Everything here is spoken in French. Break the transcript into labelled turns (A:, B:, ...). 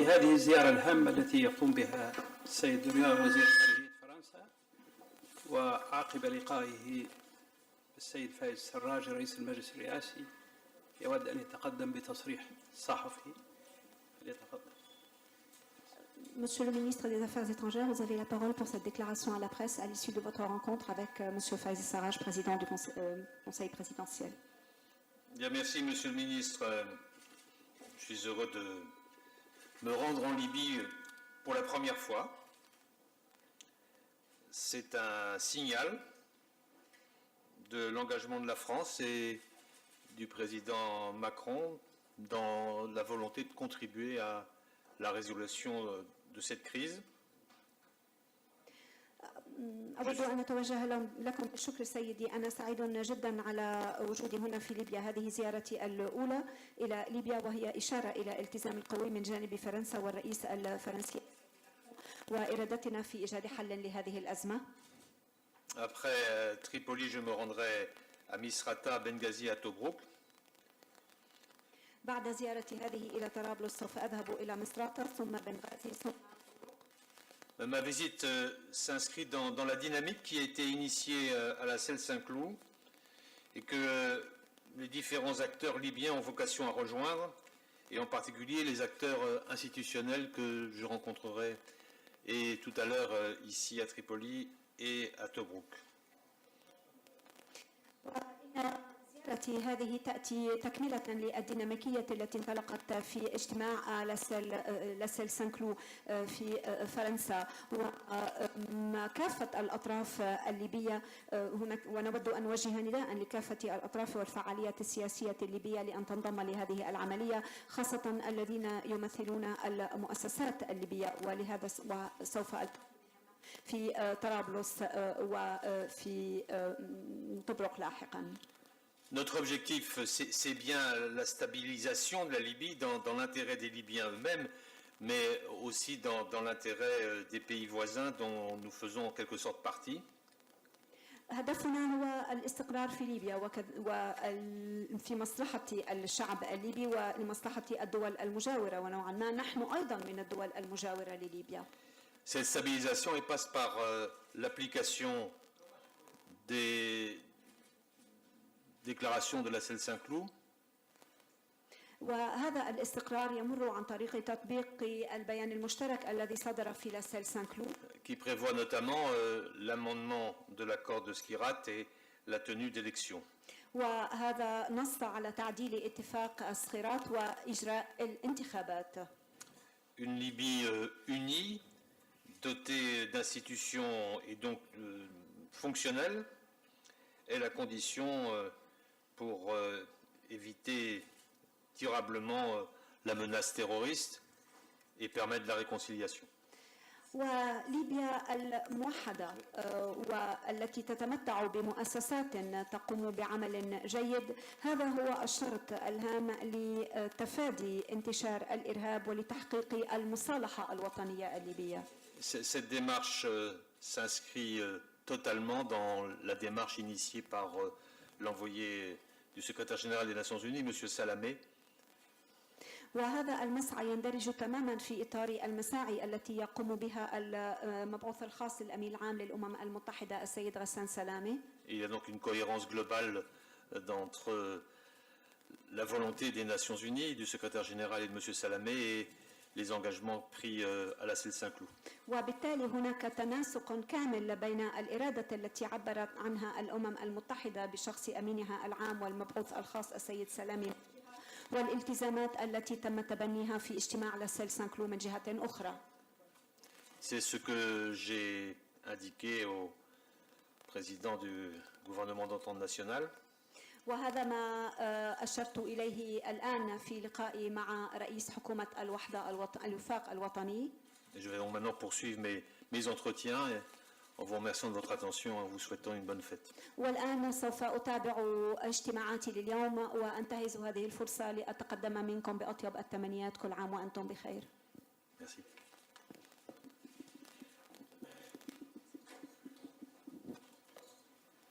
A: لهذه الزيارة الهامة التي يقوم بها السيد دريان وزير خارجية فرنسا، وعقب لقائه السيد فايز السراج رئيس المجلس الرئاسي يود أن يتقدم بتصريح صحفي. فليتفضل.
B: Monsieur le ministre des Affaires étrangères, vous avez la parole pour cette déclaration à la presse à l'issue de votre rencontre avec Monsieur Faiz Sarraj, président du Conseil présidentiel.
C: Bien, merci Monsieur le ministre. Je suis heureux de me rendre en Libye pour la première fois. C'est un signal de l'engagement de la France et du président Macron dans la volonté de contribuer à la résolution de cette crise.
B: أود أن أتوجه لكم بالشكر سيدي. أنا سعيد جدا على وجودي هنا في ليبيا. هذه زيارتي الأولى إلى ليبيا وهي إشارة إلى التزام القوي من جانب فرنسا والرئيس الفرنسي وإرادتنا في إيجاد حل لهذه الأزمة.
C: Après Tripoli, je me rendrai à Misrata, Benghazi, à Tobrouk.
B: بعد زيارتي هذه إلى طرابلس سوف أذهب إلى مصراتة ثم بنغازي ثم.
C: Ma visite s'inscrit dans la dynamique qui a été initiée à la Celle Saint-Cloud et que les différents acteurs libyens ont vocation à rejoindre, et en particulier les acteurs institutionnels que je rencontrerai et tout à l'heure ici à Tripoli et à Tobrouk.
B: زيارتي هذه تأتي تكملة للديناميكية التي انطلقت في اجتماع لاسيل سانكلو في فرنسا وكافة الأطراف الليبية هناك، ونود أن نوجه نداء لكافة الأطراف والفعاليات السياسية الليبية لأن تنضم لهذه العملية، خاصة الذين يمثلون المؤسسات الليبية، ولهذا سوف في طرابلس وفي طبرق لاحقا.
C: Notre objectif, c'est bien la stabilisation de la Libye dans l'intérêt des Libyens eux-mêmes, mais aussi dans l'intérêt des pays voisins dont nous faisons en quelque sorte partie.
B: هدفنا هو الاستقرار في ليبيا وفي مصلحة الشعب الليبي ولمصلحة الدول المجاورة، ونوعا ما نحن أيضا من الدول المجاورة لليبيا.
C: Cette stabilisation passe par l'application des déclaration de la Celle Saint-Cloud.
B: وهذا الاستقرار يمر عن طريق تطبيق البيان المشترك الذي صدر في لا Celle Saint-Cloud
C: qui prévoit notamment l'amendement de l'accord de Skhirat et la tenue d'élections.
B: وهذا نص على تعديل اتفاق سخيرات وإجراء الانتخابات.
C: Une Libye unie, dotée d'institutions et donc fonctionnelle, est la condition pour éviter durablement la menace terroriste et permettre la réconciliation.
B: وليبيا الموحدة والتي تتمتع بمؤسسات تقوم بعمل جيد، هذا هو الشرط الهام لتفادي انتشار الإرهاب ولتحقيق المصالحة الوطنية الليبية.
C: Cette démarche s'inscrit totalement dans la démarche initiée par l'envoyé du secrétaire général des Nations Unies, M. Salamé.
B: وهذا المسعى يندرج تماما في إطار المساعي التي يقوم بها المبعوث الخاص للأمين العام للأمم المتحدة السيد غسان سلامي.
C: Il y a donc une cohérence globale entre la volonté des Nations Unies, du secrétaire général et de M. Salamé et les engagements pris à la Celle Saint-Cloud.
B: وبالتالي هناك تناسق كامل بين الإرادة التي عبرت عنها الأمم المتحدة بشخص أمينها العام والمبعوث الخاص السيد سلامي والالتزامات التي تم تبنيها في اجتماع لا Celle Saint-Cloud من جهة أخرى.
C: C'est ce que j'ai indiqué au président du gouvernement d'entente nationale.
B: وهذا ما أشرت إليه الآن في لقائي مع رئيس حكومة الوفاق الوطني.
C: Je vais donc maintenant poursuivre mes entretiens en vous remerciant de votre attention et en vous souhaitant une bonne fête.
B: والآن سوف أتابع اجتماعاتي لليوم وأنتهز هذه الفرصة لأتقدم منكم بأطيب التمنيات. كل عام وأنتم بخير.
C: Merci.